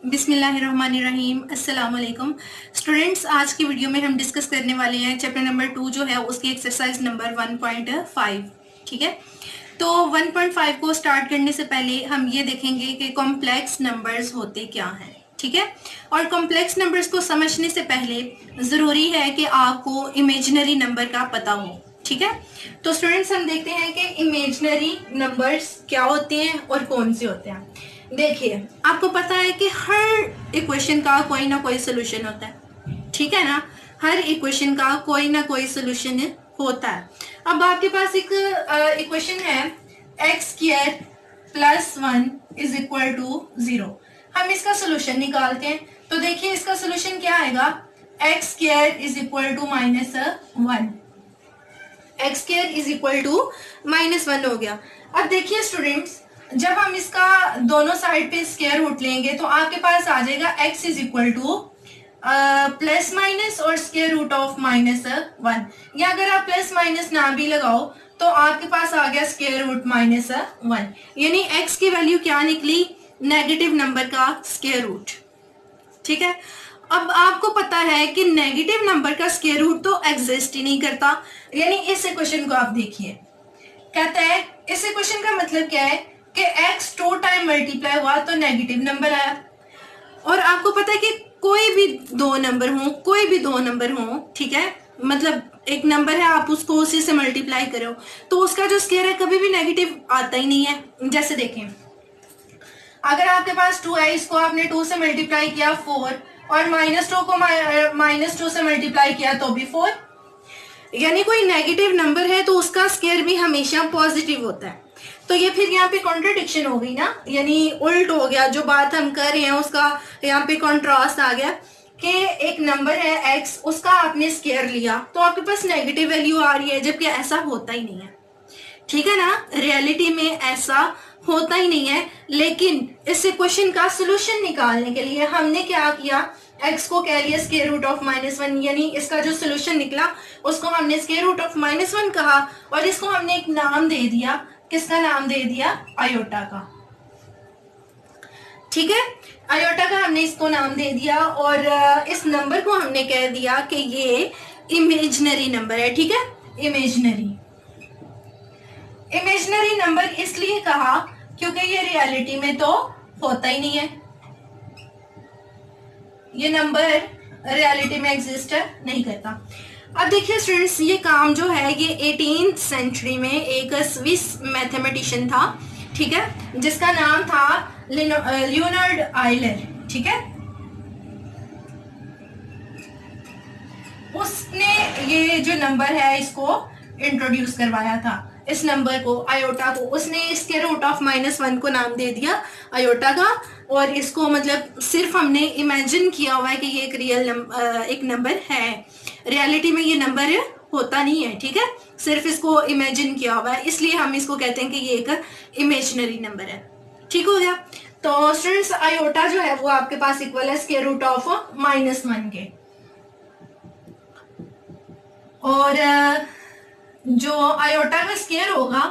बिस्मिल्लाहिर्रहमानिर्रहीम। अस्सलाम वालेकुम स्टूडेंट्स। आज की वीडियो में हम डिस्कस करने वाले हैं चैप्टर नंबर 2 जो है उसकी एक्सरसाइज नंबर 1.5। ठीक है, तो 1.5 को स्टार्ट करने से पहले हम ये देखेंगे कि कॉम्प्लेक्स नंबर्स होते क्या हैं। ठीक है, और कॉम्प्लेक्स नंबर्स को समझने से पहले ज़रूरी है कि आपको इमेजिनरी नंबर का पता हो। ठीक है, तो स्टूडेंट्स हम देखते हैं कि इमेजिनरी नंबर्स क्या होते हैं और कौन से होते हैं। देखिए, आपको पता है कि हर इक्वेशन का कोई ना कोई सोल्यूशन होता है। ठीक है ना, हर इक्वेशन का कोई ना कोई सोल्यूशन होता है। अब आपके पास एक इक्वेशन है x² + 1 = 0। हम इसका सोल्यूशन निकालते हैं, तो देखिए इसका सोल्यूशन क्या आएगा, x² = -1। x² = -1 हो गया। अब देखिए स्टूडेंट्स, जब हम इसका दोनों साइड पे स्क्वायर रूट लेंगे तो आपके पास आ जाएगा x प्लस माइनस और स्क्वायर रूट ऑफ -1, या अगर आप प्लस माइनस ना भी लगाओ तो आपके पास आ गया स्क्वायर रूट -1, यानी x की वैल्यू क्या निकली, नेगेटिव नंबर का स्क्वायर रूट। ठीक है, अब आपको पता है कि नेगेटिव नंबर का स्क्वायर रूट तो एग्जिस्ट ही नहीं करता। यानी इस इक्वेशन को आप देखिए, कहता है इस इक्वेशन का मतलब क्या है कि x 2 टाइम मल्टीप्लाई हुआ तो नेगेटिव नंबर आया। और आपको पता है कि कोई भी दो नंबर हो, ठीक है, मतलब एक नंबर है, आप उसको उसी से मल्टीप्लाई करो तो उसका जो स्क्वायर है कभी भी नेगेटिव आता ही नहीं है। जैसे देखें, अगर आपके पास 2 है, इसको आपने 2 से मल्टीप्लाई किया 4, और -2 को -2 से मल्टीप्लाई किया तो भी 4, यानी कोई नेगेटिव नंबर है तो उसका स्क्वायर भी हमेशा पॉजिटिव होता है। तो ये फिर यहाँ पे कॉन्ट्रडिक्शन हो गई ना, यानी उल्ट हो गया, जो बात हम कर रहे हैं उसका यहाँ पे कॉन्ट्रास्ट आ गया कि एक नंबर है x, उसका आपने स्क्वायर लिया तो आपके पास नेगेटिव वैल्यू आ रही है, जबकि ऐसा होता ही नहीं है। ठीक है ना, रियलिटी में ऐसा होता ही नहीं है। लेकिन इस इक्वेशन का सोल्यूशन निकालने के लिए हमने क्या किया, x को कह लिया स्क्वायर रूट ऑफ -1, यानी इसका जो सोल्यूशन निकला उसको हमने स्क्वायर रूट ऑफ -1 कहा, और इसको हमने एक नाम दे दिया। किसका नाम दे दिया, आयोटा का। ठीक है, आयोटा का हमने इसको नाम दे दिया, और इस नंबर को हमने कह दिया कि ये इमेजिनरी नंबर है। ठीक है, इमेजिनरी नंबर इसलिए कहा क्योंकि ये रियलिटी में तो होता ही नहीं है, ये नंबर रियलिटी में एग्जिस्ट नहीं करता। अब देखिए स्टूडेंट्स, ये काम जो है ये 18th सेंचुरी में एक स्विस मैथमेटिशियन था, ठीक है, जिसका नाम था लियोनार्ड आयलर। ठीक है, उसने ये जो नंबर है इसको इंट्रोड्यूस करवाया था। इस नंबर को, आयोटा को, उसने स्क्वायर रूट ऑफ -1 को नाम दे दिया आयोटा का, और इसको मतलब सिर्फ हमने इमेजिन किया हुआ है कि ये एक रियल एक नंबर है। रियलिटी में ये नंबर होता नहीं है। ठीक है, सिर्फ इसको इमेजिन किया हुआ है, इसलिए हम इसको कहते हैं कि ये एक इमेजिनरी नंबर है। ठीक हो गया। तो स्टूडेंट्स, आयोटा जो है वो आपके पास इक्वल है स्क्वायर रूट ऑफ -1 के, और जो आयोटा का स्क्वायर होगा,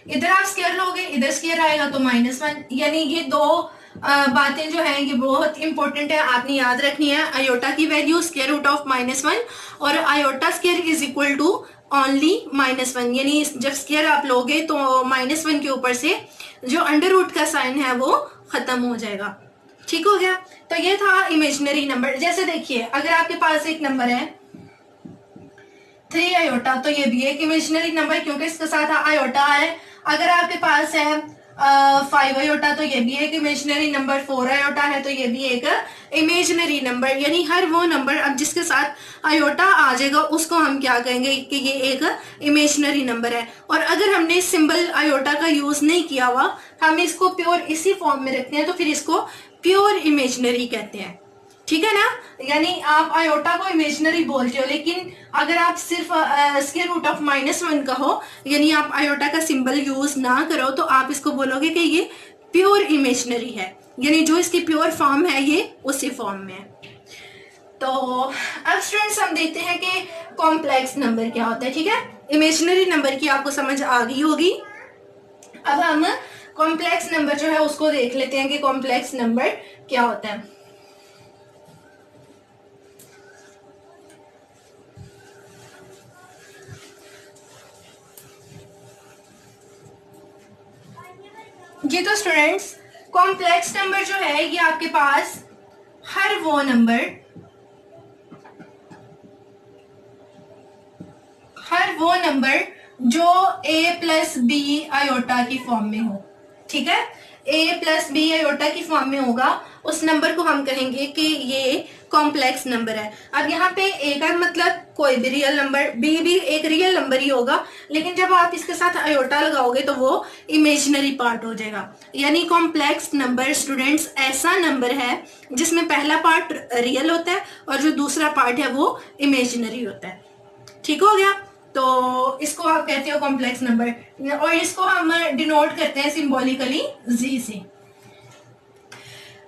इधर आप स्क्वायर लोगे इधर स्क्वायर आएगा तो -1, यानी ये दो बातें जो हैं ये बहुत इंपॉर्टेंट है, आपने याद रखनी है। आयोटा की वैल्यू स्क्वायर रूट ऑफ -1 और iota square is equal to only -1, यानी जब स्क्वायर आप लोगे तो -1 के ऊपर से जो अंडर रूट का साइन है वो खत्म हो जाएगा। ठीक हो गया। तो ये था इमेजिनरी नंबर। जैसे देखिए, अगर आपके पास एक नंबर है 3 आयोटा, तो ये भी एक इमेजिनरी नंबर क्योंकि इसके साथ आयोटा है। अगर आपके पास है 5 आयोटा, तो ये भी एक इमेजिनरी नंबर। 4 आयोटा है तो ये भी एक इमेजिनरी नंबर, यानी हर वो नंबर अब जिसके साथ आयोटा आ जाएगा उसको हम क्या कहेंगे कि ये एक इमेजिनरी नंबर है। और अगर हमने सिंबल आयोटा का यूज नहीं किया हुआ, हम इसको प्योर इसी फॉर्म में रखते हैं, तो फिर इसको प्योर इमेजिनरी कहते हैं। ठीक है ना, यानी आप आयोटा को इमेजिनरी बोलते हो, लेकिन अगर आप सिर्फ स्क्वायर रूट ऑफ -1 कहो, यानी आप आयोटा का सिंबल यूज ना करो, तो आप इसको बोलोगे कि ये प्योर इमेजिनरी है, यानी जो इसकी प्योर फॉर्म है ये उसी फॉर्म में है। तो अब स्टूडेंट्स हम देखते हैं कि कॉम्प्लेक्स नंबर क्या होता है। ठीक है, इमेजिनरी नंबर की आपको समझ आ गई होगी। अब हम कॉम्प्लेक्स नंबर जो है उसको देख लेते हैं कि कॉम्प्लेक्स नंबर क्या होता है। जी तो स्टूडेंट्स, कॉम्प्लेक्स नंबर जो है ये आपके पास हर वो नंबर जो a प्लस बी आयोटा की फॉर्म में हो, ठीक है, a प्लस बी आयोटा की फॉर्म में होगा, उस नंबर को हम कहेंगे कि ये कॉम्प्लेक्स नंबर है। अब यहाँ पे a का मतलब कोई भी रियल नंबर, b भी एक रियल नंबर ही होगा, लेकिन जब आप इसके साथ आयोटा लगाओगे तो वो इमेजिनरी पार्ट हो जाएगा। यानी कॉम्प्लेक्स नंबर स्टूडेंट्स ऐसा नंबर है जिसमें पहला पार्ट रियल होता है और जो दूसरा पार्ट है वो इमेजिनरी होता है। ठीक हो गया, तो इसको आप कहते हो कॉम्प्लेक्स नंबर, और इसको हम डिनोट करते हैं सिंबॉलिकली जी से।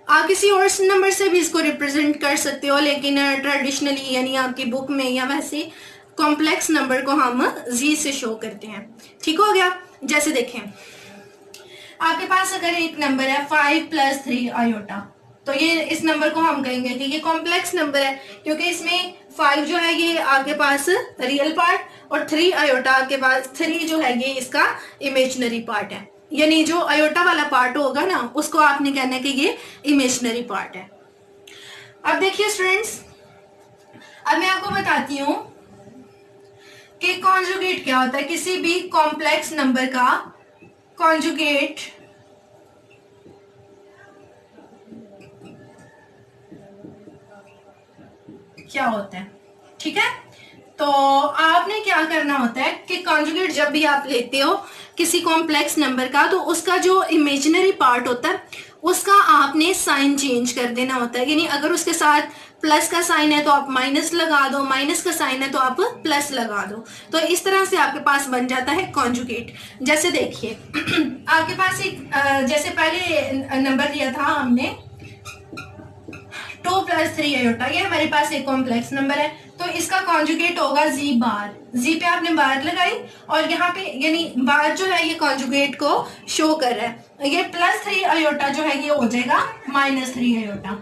आप किसी और नंबर से भी इसको रिप्रेजेंट कर सकते हो, लेकिन ट्रेडिशनली यानी आपकी बुक में या वैसे कॉम्प्लेक्स नंबर को हम जी से शो करते हैं। ठीक हो गया, जैसे देखें आपके पास अगर एक नंबर है 5 + 3 आयोटा, तो ये इस नंबर को हम कहेंगे कि ये कॉम्प्लेक्स नंबर है, क्योंकि इसमें 5 जो है ये आपके पास रियल पार्ट और 3 आयोटा आपके पास 3 जो है ये इसका इमेजिनरी पार्ट है। यानी जो आयोटा वाला पार्ट होगा ना उसको आपने कहना है कि ये इमेजिनरी पार्ट है। अब देखिए स्टूडेंट्स, अब मैं आपको बताती हूं कि कॉन्जुगेट क्या होता है। किसी भी कॉम्प्लेक्स नंबर का कॉन्जुगेट क्या होता है, ठीक है। तो आपने क्या करना होता है कि कॉन्जुगेट जब भी आप लेते हो किसी कॉम्प्लेक्स नंबर का, तो उसका जो इमेजिनरी पार्ट होता है उसका आपने साइन चेंज कर देना होता है। यानी अगर उसके साथ प्लस का साइन है तो आप माइनस लगा दो, माइनस का साइन है तो आप प्लस लगा दो। तो इस तरह से आपके पास बन जाता है कॉन्जुगेट। जैसे देखिए आपके पास एक जैसे पहले नंबर दिया था हमने 2 + 3 आयोटा, ये हमारे पास एक कॉम्प्लेक्स नंबर है, तो इसका कॉन्जुगेट होगा जी बार। जी पे आपने बार लगाई और यहाँ पे यानी बार जो है ये कॉन्जुगेट को शो कर रहा है। ये +3 आयोटा जो है ये हो जाएगा -3 आयोटा।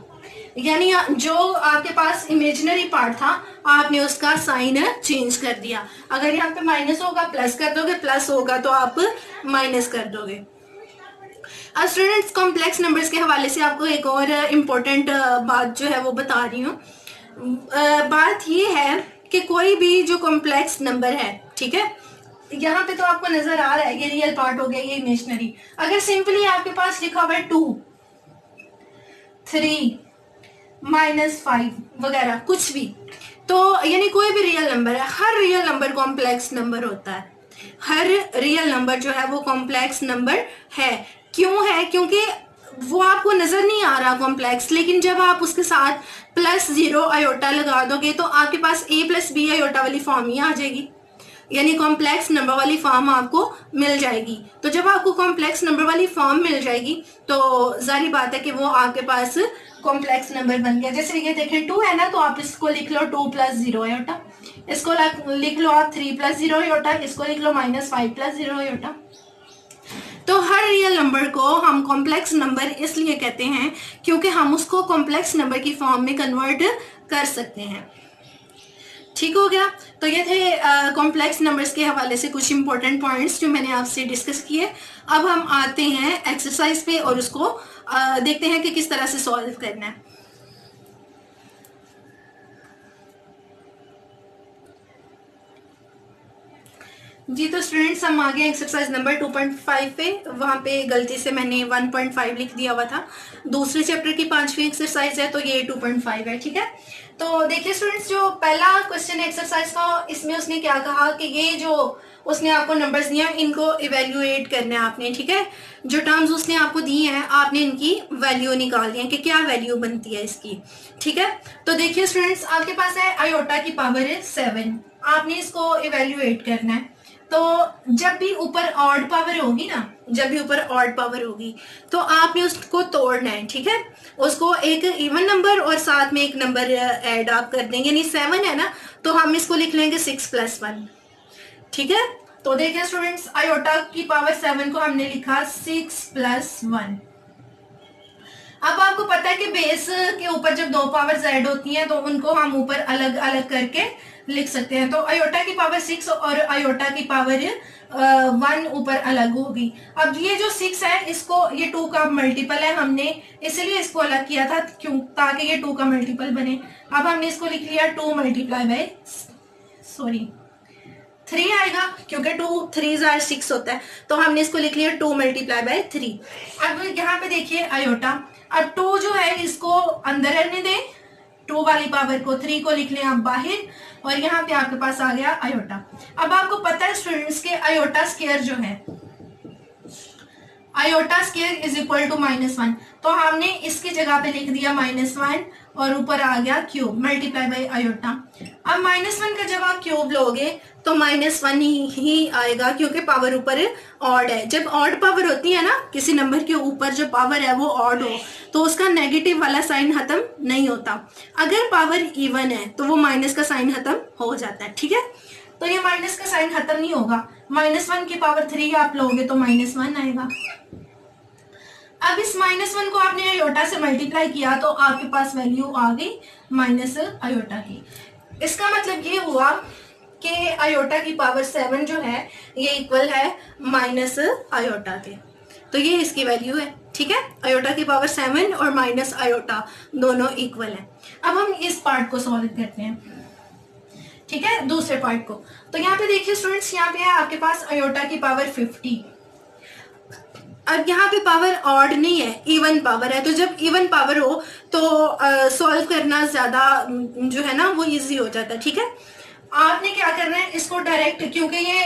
यानी जो आपके पास इमेजिनरी पार्ट था आपने उसका साइन चेंज कर दिया। अगर यहाँ पे माइनस होगा प्लस कर दोगे, प्लस होगा तो आप माइनस कर दोगे। अब स्टूडेंट्स, कॉम्प्लेक्स नंबर्स के हवाले से आपको एक और इम्पोर्टेंट बात जो है वो बता रही हूँ। बात ये है कि कोई भी जो कॉम्प्लेक्स नंबर है, ठीक है, यहाँ पे तो आपको नजर आ रहा है ये रियल पार्ट हो गया, ये इमेजिनरी। अगर सिंपली आपके पास लिखा हुआ है 2, 3, -5 वगैरह कुछ भी, तो यानी कोई भी रियल नंबर है, हर रियल नंबर कॉम्प्लेक्स नंबर होता है। हर रियल नंबर जो है वो कॉम्प्लेक्स नंबर है। क्यों है? क्योंकि वो आपको नजर नहीं आ रहा कॉम्प्लेक्स, लेकिन जब आप उसके साथ +0 आयोटा लगा दोगे तो आपके पास a + b आयोटा वाली फॉर्म ही आ जाएगी, यानी कॉम्प्लेक्स नंबर वाली फॉर्म आपको मिल जाएगी। तो जब आपको कॉम्प्लेक्स नंबर वाली फॉर्म मिल जाएगी तो जाहिर बात है कि वो आपके पास कॉम्प्लेक्स नंबर बन गया। जैसे ये देखें 2 है ना, तो आप इसको लिख लो 2 + 0 आयोटा, इसको लिख लो आप 3 + 0 आयोटा, इसको लिख लो -5 + 0 आयोटा। तो हर रियल नंबर को हम कॉम्प्लेक्स नंबर इसलिए कहते हैं क्योंकि हम उसको कॉम्प्लेक्स नंबर की फॉर्म में कन्वर्ट कर सकते हैं। ठीक हो गया, तो ये थे कॉम्प्लेक्स नंबर्स के हवाले से कुछ इंपॉर्टेंट पॉइंट्स जो मैंने आपसे डिस्कस किए। अब हम आते हैं एक्सरसाइज पे और उसको देखते हैं कि किस तरह से सॉल्व करना है। जी तो स्टूडेंट्स, हम आ गए एक्सरसाइज नंबर 2.5 पे। वहाँ पे गलती से मैंने 1.5 लिख दिया हुआ था। दूसरे चैप्टर की 5वीं एक्सरसाइज है, तो ये 2.5 है। ठीक है, तो देखिए स्टूडेंट्स, जो पहला क्वेश्चन एक्सरसाइज का, इसमें उसने क्या कहा कि ये जो उसने आपको नंबर्स दिए इनको इवेल्युएट करना है आपने। ठीक है, जो टर्म्स उसने आपको दी हैं आपने इनकी वैल्यू निकालनी है कि क्या वैल्यू बनती है इसकी। ठीक है, तो देखिए स्टूडेंट्स, आपके पास है आयोटा की पावर है 7, आपने इसको इवेल्युएट करना है। तो जब भी ऊपर ऑड पावर होगी ना, जब भी ऊपर ऑड पावर होगी तो आपने उसको तोड़ना है। ठीक है, उसको एक इवन नंबर और साथ में एक नंबर ऐड आप कर देंगे। यानी 7 है ना, तो हम इसको लिख लेंगे 6 + 1। ठीक है, तो देखिए स्टूडेंट्स, आयोटा की पावर 7 को हमने लिखा 6 + 1। अब आपको पता है कि बेस के ऊपर जब 2 पावर z होती हैं तो उनको हम ऊपर अलग अलग करके लिख सकते हैं। तो आयोटा की पावर 6 और आयोटा की पावर 1 ऊपर अलग होगी। अब ये जो 6 है इसको, ये 2 का मल्टीपल है, हमने इसलिए इसको अलग किया था क्यों, ताकि ये 2 का मल्टीपल बने। अब हमने इसको लिख लिया 2 मल्टीप्लाई बाय 3 आएगा, क्योंकि 2 3 जार 6 होता है, तो हमने इसको लिख लिया 2 मल्टीप्लाई बाय 3। अब यहाँ पे देखिए आयोटा, अब 2 जो है इसको अंदर रहने दें, 2 वाली पावर को, 3 को लिख लें आप बाहर, और यहाँ पे आपके पास आ गया आयोटा। अब आपको पता है स्टूडेंट्स के आयोटा स्क्वायर जो है, iota square is equal to -1, तो हमने इसकी जगह पे लिख दिया -1 और ऊपर आ गया क्यूब मल्टीप्लाई बाय आयोटा। अब -1 का जब आप क्यूब लोगे तो -1 ही आएगा, क्योंकि पावर ऊपर ऑड है। जब ऑड पावर होती है ना, किसी नंबर के ऊपर जो पावर है वो ऑड हो, तो उसका नेगेटिव वाला साइन खत्म नहीं होता। अगर पावर इवन है तो वो माइनस का साइन खत्म हो जाता है, ठीक है। तो ये माइनस का साइन खत्म नहीं होगा, -1 की पावर 3 आप लोगे तो -1 आएगा। अब इस -1 को आपने आयोटा से मल्टीप्लाई किया तो आपके पास वैल्यू आ गई माइनस आयोटा की। इसका मतलब ये हुआ कि आयोटा की पावर 7 जो है ये इक्वल है माइनस आयोटा के, तो ये इसकी वैल्यू है, ठीक है। आयोटा की पावर 7 और माइनस आयोटा दोनों इक्वल है। अब हम इस पार्ट को सॉल्व करते हैं, ठीक है, दूसरे पार्ट को। तो यहाँ पे देखिए स्टूडेंट्स, यहाँ पे है आपके पास आयोटा की पावर 50। अब यहाँ पे पावर ऑड नहीं है, इवन पावर है, तो जब इवन पावर हो तो सॉल्व करना ज्यादा जो है ना वो इजी हो जाता है, ठीक है। आपने क्या करना है, इसको डायरेक्ट, क्योंकि ये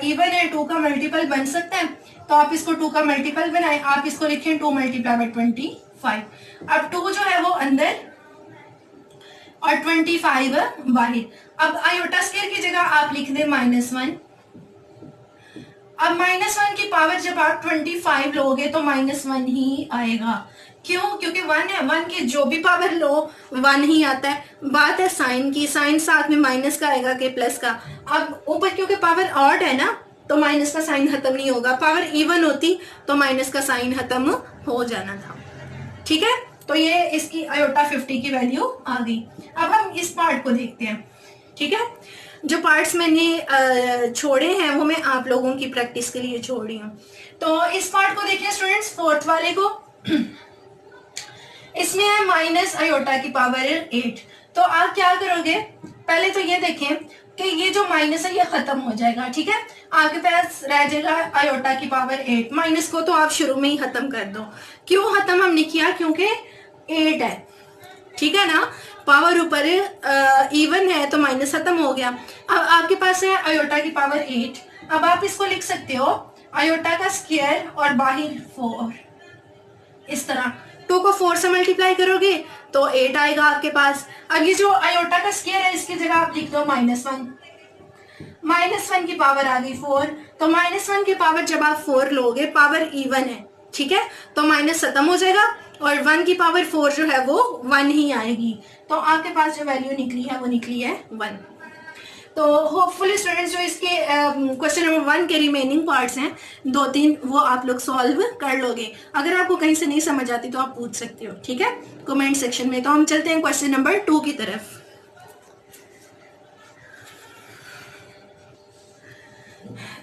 इवन है 2 का मल्टीपल बन सकता है, तो आप इसको 2 का मल्टीपल बनाएं। आप इसको लिखें 2 मल्टीप्लाई बाय 25। अब 2 जो है वो अंदर और 25 बाहर। अब आयोटा स्क्वायर की जगह आप लिख दें -1। अब -1 की पावर जब आप 25 लोगे तो -1 ही आएगा। क्यों? क्योंकि 1 है, 1 की जो भी पावर लो 1 ही आता है। बात है साइन की, साइन साथ में माइनस का आएगा कि प्लस का। अब ऊपर क्योंकि पावर ऑड है ना, तो माइनस का साइन खत्म नहीं होगा। पावर इवन होती तो माइनस का साइन खत्म हो जाना था, ठीक है। तो ये इसकी आयोटा 50 की वैल्यू आ गई। अब हम इस पार्ट को देखते हैं, ठीक है। जो पार्ट्स मैंने छोड़े हैं वो मैं आप लोगों की प्रैक्टिस के लिए छोड़ रही हूँ। तो इस पार्ट को देखिए स्टूडेंट्स, 4th वाले को। इसमें है माइनस आयोटा की पावर 8। तो आप क्या करोगे, पहले तो ये देखें कि ये जो माइनस है ये खत्म हो जाएगा, ठीक है। आपके पास रह जाएगा आयोटा की पावर 8। माइनस को तो आप शुरू में ही खत्म कर दो। क्यों खत्म हमने किया? क्योंकि 8 है, ठीक है ना। पावर ऊपर इवन है तो माइनस खत्म हो गया। अब आपके पास है आयोटा की पावर 8। अब आप इसको लिख सकते हो आयोटा का स्क्वायर और बाहर 4, इस तरह 2 को 4 से मल्टीप्लाई करोगे तो 8 आएगा आपके पास। अब ये जो आयोटा का स्क्वायर है इसकी जगह आप लिख दो -1। -1 की पावर आ गई 4, तो -1 की पावर जब आप 4 लोगे, पावर इवन है, ठीक है, तो माइनस खत्म हो जाएगा और 1 की पावर 4 जो है वो 1 ही आएगी। तो आपके पास जो वैल्यू निकली है वो निकली है 1। तो होपफुली स्टूडेंट्स जो इसके क्वेश्चन नंबर 1 के रिमेनिंग पार्ट्स हैं 2-3 वो आप लोग सॉल्व कर लोगे। अगर आपको कहीं से नहीं समझ आती तो आप पूछ सकते हो, ठीक है, कमेंट सेक्शन में। तो हम चलते हैं क्वेश्चन नंबर 2 की तरफ।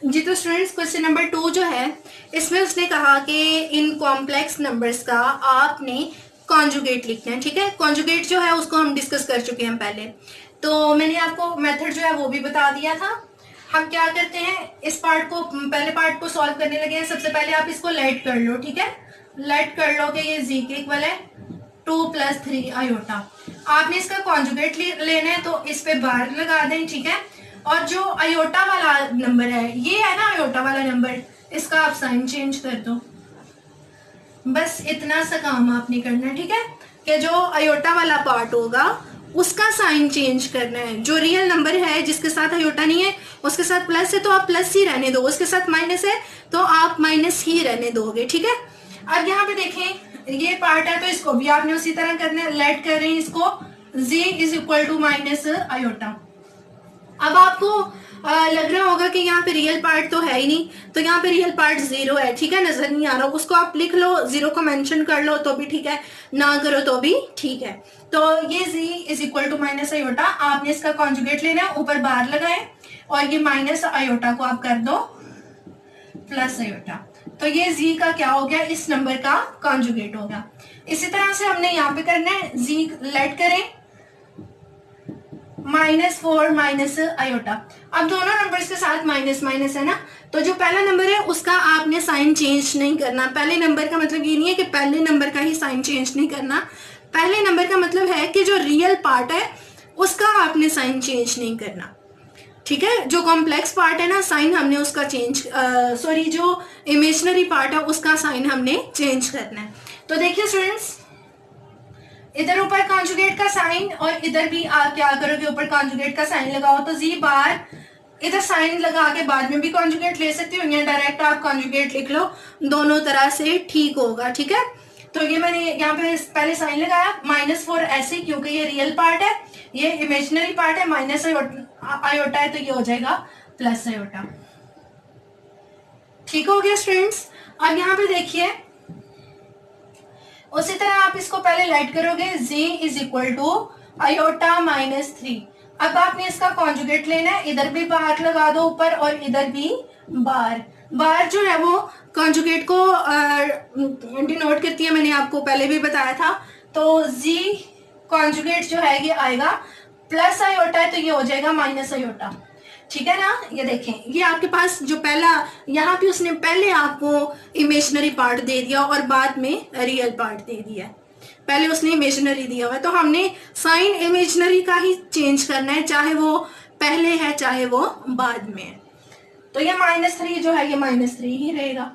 जी तो स्टूडेंट्स क्वेश्चन नंबर 2 जो है इसमें उसने कहा कि इन कॉम्प्लेक्स नंबर्स का आपने कॉन्जुगेट लिखना है, ठीक है। कॉन्जुगेट जो है उसको हम डिस्कस कर चुके हैं पहले, तो मैंने आपको मेथड जो है वो भी बता दिया था। हम क्या करते हैं, इस पार्ट को, पहले पार्ट को सॉल्व करने लगे हैं। सबसे पहले आप इसको लेट कर लो, ठीक है, लेट कर लो कि ये जी के इक्वल है 2 + 3 आयोटा। आपने इसका कॉन्जुगेट लेना है तो इस पे बार लगा दें, ठीक है। और जो आयोटा वाला नंबर है, ये है ना आयोटा वाला नंबर, इसका आप साइन चेंज कर दो। बस इतना सा काम आपने करना है, ठीक है, कि जो आयोटा वाला पार्ट होगा उसका साइन चेंज करना है। जो रियल नंबर है जिसके साथ आयोटा नहीं है उसके साथ प्लस है तो आप प्लस ही रहने दो, उसके साथ माइनस है तो आप माइनस ही रहने दोगे, ठीक है। अब यहाँ पे देखें ये पार्ट है तो इसको भी आपने उसी तरह करना है। लेट कर रहे हैं इसको z = माइनस आयोटा। अब आपको लग रहा होगा कि यहाँ पे रियल पार्ट तो है ही नहीं, तो यहाँ पे रियल पार्ट 0 है, ठीक है, नजर नहीं आ रहा, उसको आप लिख लो, 0 को मेंशन कर लो तो भी ठीक है, ना करो तो भी ठीक है। तो ये z is equal to minus iota, आपने इसका कॉन्जुगेट लेना है, ऊपर बार लगाए और ये माइनस आयोटा को आप कर दो प्लस आयोटा, तो ये z का क्या हो गया, इस नंबर का कॉन्जुगेट हो गया। इसी तरह से हमने यहाँ पे करना है, z लेट करें -4 माइनस आयोटा। अब दोनों नंबर्स के साथ माइनस माइनस है ना, तो जो पहला नंबर है उसका आपने साइन चेंज नहीं करना। पहले नंबर का मतलब ये नहीं है कि पहले नंबर का ही साइन चेंज नहीं करना, पहले नंबर का मतलब है कि जो रियल पार्ट है उसका आपने साइन चेंज नहीं करना, ठीक है। जो कॉम्प्लेक्स पार्ट है ना, साइन हमने उसका चेंज, सॉरी जो इमेजिनरी पार्ट है उसका साइन हमने चेंज करना है। तो देखिए स्टूडेंट्स, इधर ऊपर कॉन्जुगेट का साइन और इधर भी आप क्या करोगे, ऊपर कॉन्जुगेट का साइन लगाओ, तो जी बार इधर साइन लगा के बाद में भी कॉन्जुगेट ले सकते हो या डायरेक्ट आप कॉन्जुगेट लिख लो, दोनों तरह से ठीक होगा, ठीक है। तो ये मैंने यहाँ पे पहले साइन लगाया, -4 ऐसे क्योंकि ये रियल पार्ट है, ये इमेजिनरी पार्ट है, माइनस आयोटा है तो ये हो जाएगा प्लस आयोटा। ठीक हो गया स्टूडेंट्स। अब यहाँ पे देखिए उसी तरह आप इसको पहले लेट करोगे, z is equal to iota -3। अब आपने इसका कॉन्जुगेट लेना है, इधर भी बार लगा दो ऊपर और इधर भी बार। बार जो है वो कॉन्जुगेट को डिनोट करती है, मैंने आपको पहले भी बताया था। तो z कॉन्जुगेट जो है ये आएगा प्लस आयोटा है तो ये हो जाएगा माइनस आयोटा, ठीक है ना। ये देखें, ये आपके पास जो पहला यहाँ पे उसने पहले आपको इमेजिनरी पार्ट दे दिया और बाद में रियल पार्ट दे दिया, पहले उसने इमेजिनरी दिया हुआ है, तो हमने साइन इमेजिनरी का ही चेंज करना है, चाहे वो पहले है चाहे वो बाद में है। तो ये -3 जो है ये -3 ही रहेगा,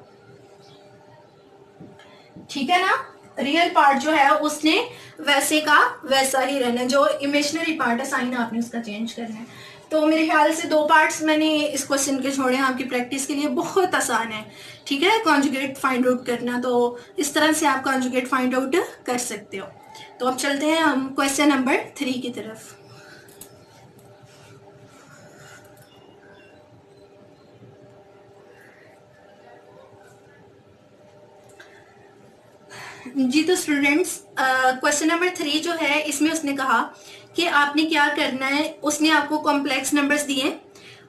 ठीक है ना। रियल पार्ट जो है उसने वैसे का वैसा ही रहना है, जो इमेजिनरी पार्ट है साइन आपने उसका चेंज करना है। तो मेरे ख्याल से 2 पार्ट्स मैंने इस क्वेश्चन के छोड़े हैं आपकी प्रैक्टिस के लिए, बहुत आसान है, ठीक है, कॉन्जुगेट फाइंड आउट करना। तो इस तरह से आप कॉन्जुगेट फाइंड आउट कर सकते हो। तो अब चलते हैं हम क्वेश्चन नंबर 3 की तरफ। जी तो स्टूडेंट्स, क्वेश्चन नंबर 3 जो है इसमें उसने कहा कि आपने क्या करना है, उसने आपको कॉम्प्लेक्स नंबर्स दिए,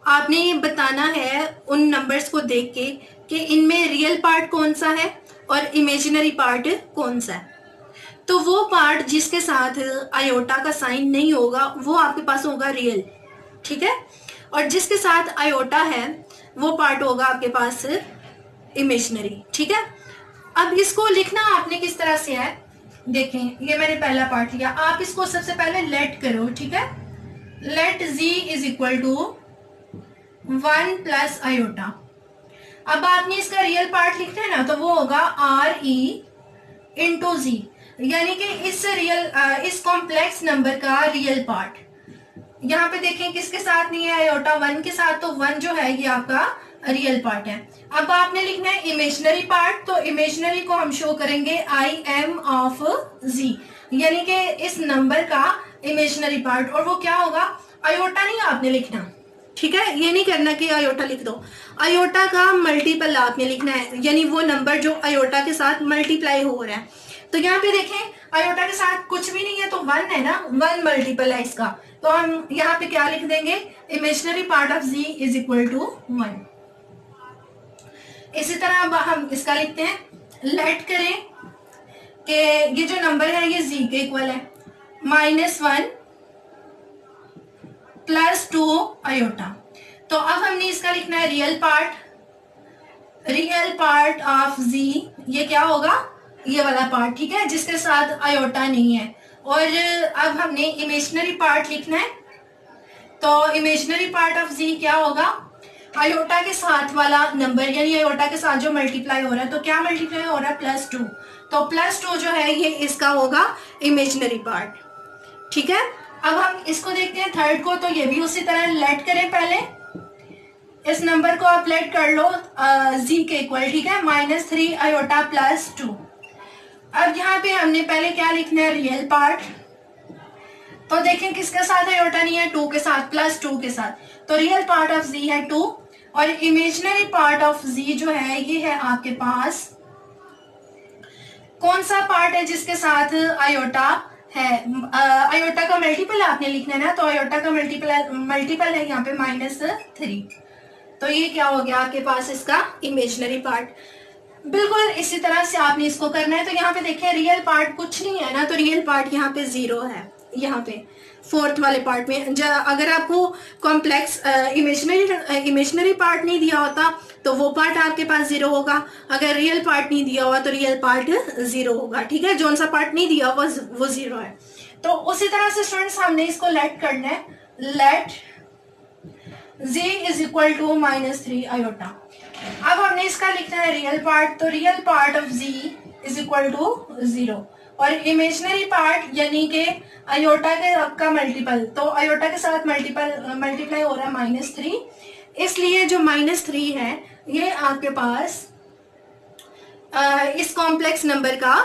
आपने बताना है उन नंबर्स को देख के कि इनमें रियल पार्ट कौन सा है और इमेजिनरी पार्ट कौन सा है। तो वो पार्ट जिसके साथ आयोटा का साइन नहीं होगा वो आपके पास होगा रियल, ठीक है, और जिसके साथ आयोटा है वो पार्ट होगा आपके पास इमेजिनरी, ठीक है। अब इसको लिखना आपने किस तरह से है, देखें, ये मैंने पहला पार्ट लिया, आप इसको सबसे पहले लेट करो, ठीक है। Let z is equal to 1 plus iota. अब आपने इसका रियल पार्ट लिखना है ना, तो वो होगा re इंटू z, यानी कि इस कॉम्प्लेक्स नंबर का रियल पार्ट। यहाँ पे देखें किसके साथ नहीं है आयोटा, 1 के साथ, तो 1 जो है ये आपका रियल पार्ट है। अब आपने लिखना है इमेजिनरी पार्ट, तो इमेजिनरी को हम शो करेंगे im ऑफ z, यानी कि इस नंबर का इमेजिनरी पार्ट, और वो क्या होगा, आयोटा नहीं आपने लिखना, ठीक है, ये नहीं करना कि आयोटा लिख दो, आयोटा का मल्टीपल आपने लिखना है, यानी वो नंबर जो आयोटा के साथ मल्टीप्लाई हो रहा है। तो यहाँ पे देखें आयोटा के साथ कुछ भी नहीं है तो 1 है ना, 1 मल्टीपल है इसका, तो हम यहाँ पे क्या लिख देंगे, imaginary part of z is equal to 1। इसी तरह अब हम इसका लिखते हैं, लेट करें कि ये जो नंबर है ये z के इक्वल है, -1 प्लस 2 आयोटा। तो अब हमने इसका लिखना है रियल पार्ट ऑफ z, ये क्या होगा, ये वाला पार्ट, ठीक है, जिसके साथ आयोटा नहीं है। और अब हमने इमेजिनरी पार्ट लिखना है, तो इमेजिनरी पार्ट ऑफ z क्या होगा, आयोटा के साथ वाला नंबर, यानी आयोटा के साथ जो मल्टीप्लाई हो रहा है, तो क्या मल्टीप्लाई हो रहा है, +2, तो +2 जो है ये इसका होगा इमेजिनरी पार्ट, ठीक है। अब हम इसको देखते हैं थर्ड को, तो ये भी उसी तरह लेट करें, पहले इस नंबर को आप लेट कर लो z के इक्वल, ठीक है, -3 आयोटा +2। अब यहाँ पे हमने पहले क्या लिखना है, रियल पार्ट, तो देखें किसके साथ आयोटा नहीं है, 2 के साथ, प्लस 2 के साथ, तो रियल पार्ट ऑफ z है 2 और इमेजिनरी पार्ट ऑफ z जो है ये है आपके पास, कौन सा पार्ट है जिसके साथ आयोटा है, आयोटा का मल्टीपल आपने लिखना है ना, तो आयोटा का मल्टीपल है यहाँ पे -3, तो ये क्या हो गया आपके पास इसका इमेजिनरी पार्ट। बिल्कुल इसी तरह से आपने इसको करना है। तो यहाँ पे देखें रियल पार्ट कुछ नहीं है ना, तो रियल पार्ट यहाँ पे 0 है, यहाँ पे फोर्थ वाले पार्ट में। अगर आपको कॉम्प्लेक्स इमेजिनरी पार्ट नहीं दिया होता तो वो पार्ट आपके पास 0 होगा, अगर रियल पार्ट नहीं दिया हुआ तो रियल पार्ट 0 होगा, ठीक है। जोन सा पार्ट नहीं दिया हुआ वो 0 है। तो उसी तरह से स्टूडेंट्स हमने इसको लेट करना है, let z is equal to -3 आयोटा। अब हमने इसका लिखना है रियल पार्ट, तो real part of z is equal to 0 और इमेजिनरी पार्ट यानी कि आयोटा के का मल्टीपल, तो आयोटा के साथ मल्टीप्लाई हो रहा है -3, इसलिए जो -3 है ये आपके पास इस कॉम्प्लेक्स नंबर का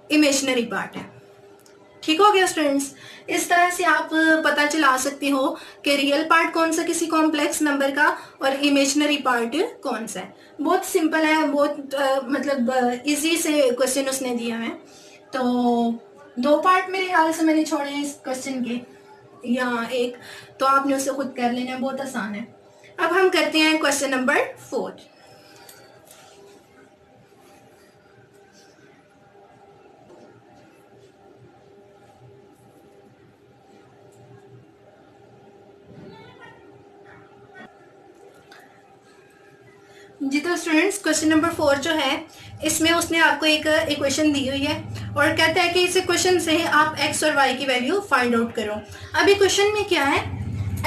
इमेजिनरी पार्ट है। ठीक हो गया स्टूडेंट्स। इस तरह से आप पता चला सकते हो कि रियल पार्ट कौन सा किसी कॉम्प्लेक्स नंबर का और इमेजिनरी पार्ट कौन सा है। बहुत सिंपल है, बहुत मतलब इजी से क्वेश्चन उसने दिया है। तो 2 पार्ट मेरे ख्याल से मैंने छोड़े हैं इस क्वेश्चन के, या एक, तो आपने उसे खुद कर लेना, बहुत आसान है। अब हम करते हैं क्वेश्चन नंबर 4। जी तो स्टूडेंट्स क्वेश्चन नंबर 4 जो है इसमें उसने आपको एक इक्वेशन दी हुई है और कहता है कि इस इक्वेशन से आप x और y की वैल्यू फाइंड आउट करो। अब इक्वेशन में क्या है,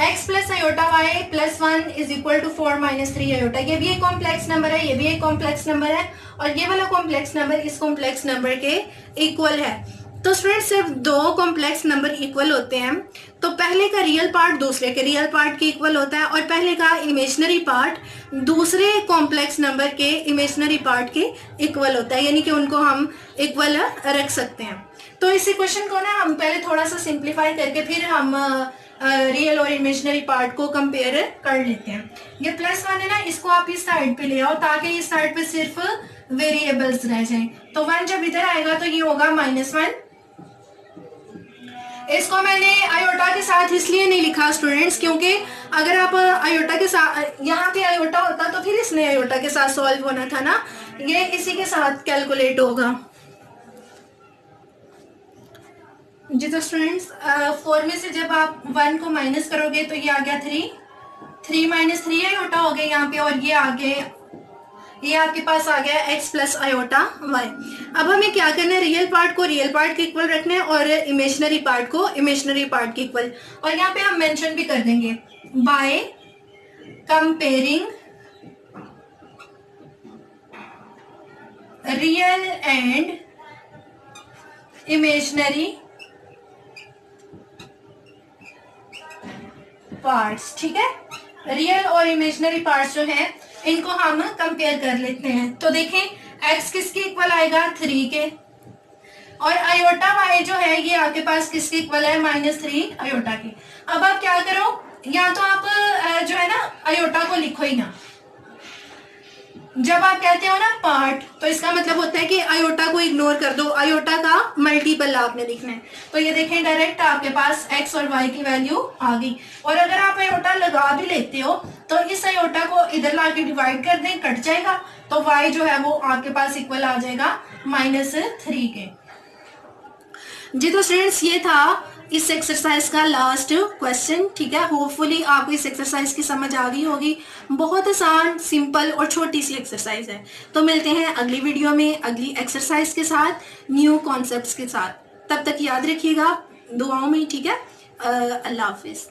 x plus iota y plus 1 is equal to 4 - 3 iota. ये भी एक कॉम्प्लेक्स नंबर है, ये भी एक कॉम्प्लेक्स नंबर है और ये वाला कॉम्प्लेक्स नंबर इस कॉम्प्लेक्स नंबर के इक्वल है। तो स्टूडेंट सिर्फ 2 कॉम्प्लेक्स नंबर इक्वल होते हैं, तो पहले का रियल पार्ट दूसरे के रियल पार्ट के इक्वल होता है और पहले का इमेजिनरी पार्ट दूसरे कॉम्प्लेक्स नंबर के इमेजिनरी पार्ट के इक्वल होता है, यानी कि उनको हम इक्वल रख सकते हैं। तो इस इक्वेशन को ना हम पहले थोड़ा सा सिंप्लीफाई करके फिर हम रियल और इमेजिनरी पार्ट को कंपेयर कर लेते हैं। ये +1 है ना, इसको आप इस साइड पे ले आओ ताकि इस साइड पे सिर्फ वेरिएबल्स रह जाएं। तो 1 जब इधर आएगा तो ये होगा -1। इसको मैंने आयोटा के साथ इसलिए नहीं लिखा स्टूडेंट्स, क्योंकि अगर आप आयोटा के साथ, यहाँ पे आयोटा होता तो फिर इसने आयोटा के साथ सॉल्व होना था ना, ये इसी के साथ कैलकुलेट होगा। जी तो स्टूडेंट्स 4 में से जब आप 1 को माइनस करोगे तो ये आ गया 3 - 3 आयोटा हो गया यहाँ पे, और ये आगे ये आपके पास आ गया x प्लस आयोटा y। अब हमें क्या करना है, रियल पार्ट को रियल पार्ट के इक्वल रखना है और इमेजिनरी पार्ट को इमेजिनरी पार्ट के इक्वल, और यहाँ पे हम मेंशन भी कर देंगे by comparing real and imaginary parts. ठीक है, रियल और इमेजिनरी पार्ट्स जो है इनको हम कंपेयर कर लेते हैं। तो देखें x किसके इक्वल आएगा, 3 के, और आयोटा y जो है ये आपके पास किसके इक्वल है, -3 आयोटा के। अब आप क्या करो, या तो आप जो है ना आयोटा को लिखो ही ना। जब आप कहते हो ना पार्ट, तो इसका मतलब होता है कि आयोटा को इग्नोर कर दो, आयोटा का मल्टीपल आपने लिखना है। तो ये देखें डायरेक्ट आपके पास x और y की वैल्यू आ गई। और अगर आप आयोटा लगा भी लेते हो तो इस आयोटा को इधर लाके डिवाइड कर दें, कट जाएगा, तो y जो है वो आपके पास इक्वल आ जाएगा -3 के। जी तो स्टूडेंट्स ये था इस एक्सरसाइज का लास्ट क्वेश्चन। ठीक है, होपफुली आपको इस एक्सरसाइज की समझ आ गई होगी। बहुत आसान, सिंपल और छोटी सी एक्सरसाइज है। तो मिलते हैं अगली वीडियो में अगली एक्सरसाइज के साथ, न्यू कॉन्सेप्ट्स के साथ। तब तक याद रखिएगा दुआओं में। ठीक है, अल्लाह हाफिज।